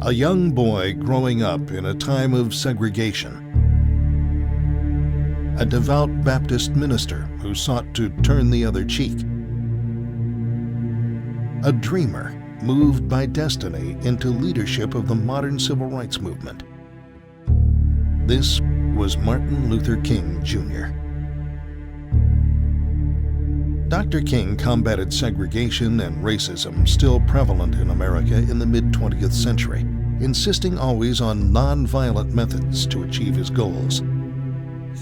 A young boy growing up in a time of segregation. A devout Baptist minister who sought to turn the other cheek. A dreamer moved by destiny into leadership of the modern civil rights movement. This was Martin Luther King, Jr. Dr. King combated segregation and racism still prevalent in America in the mid-20th century, insisting always on non-violent methods to achieve his goals.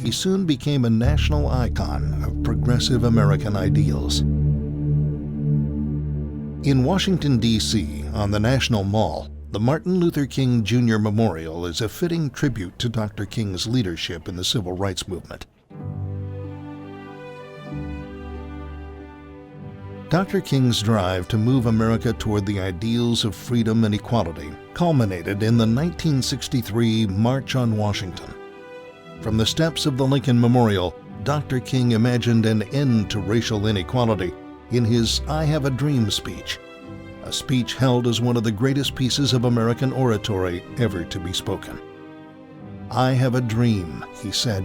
He soon became a national icon of progressive American ideals. In Washington, D.C., on the National Mall, the Martin Luther King Jr. Memorial is a fitting tribute to Dr. King's leadership in the civil rights movement. Dr. King's drive to move America toward the ideals of freedom and equality culminated in the 1963 March on Washington. From the steps of the Lincoln Memorial, Dr. King imagined an end to racial inequality in his I Have a Dream speech, a speech held as one of the greatest pieces of American oratory ever to be spoken. "I have a dream," he said,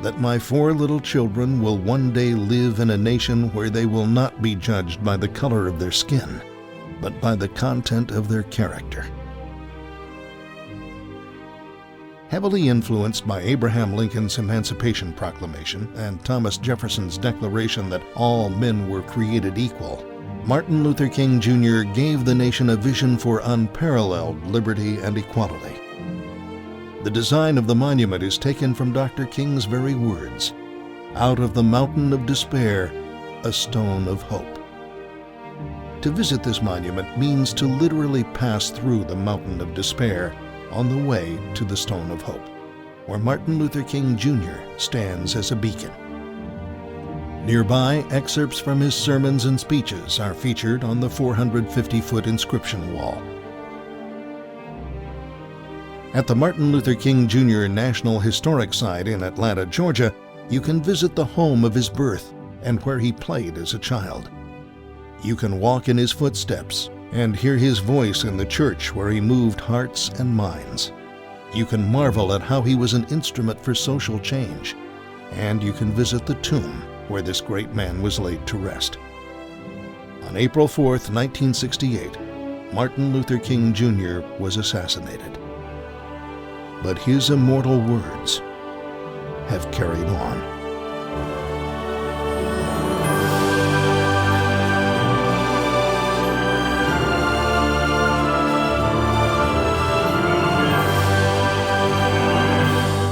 "that my 4 little children will one day live in a nation where they will not be judged by the color of their skin, but by the content of their character." Heavily influenced by Abraham Lincoln's Emancipation Proclamation and Thomas Jefferson's declaration that all men were created equal, Martin Luther King Jr. gave the nation a vision for unparalleled liberty and equality. The design of the monument is taken from Dr. King's very words, "Out of the mountain of despair, a stone of hope." To visit this monument means to literally pass through the mountain of despair on the way to the stone of hope, where Martin Luther King Jr. stands as a beacon. Nearby, excerpts from his sermons and speeches are featured on the 450-foot inscription wall. At the Martin Luther King Jr. National Historic Site in Atlanta, Georgia, you can visit the home of his birth and where he played as a child. You can walk in his footsteps and hear his voice in the church where he moved hearts and minds. You can marvel at how he was an instrument for social change, and you can visit the tomb where this great man was laid to rest. On April 4th, 1968, Martin Luther King Jr. was assassinated. But his immortal words have carried on.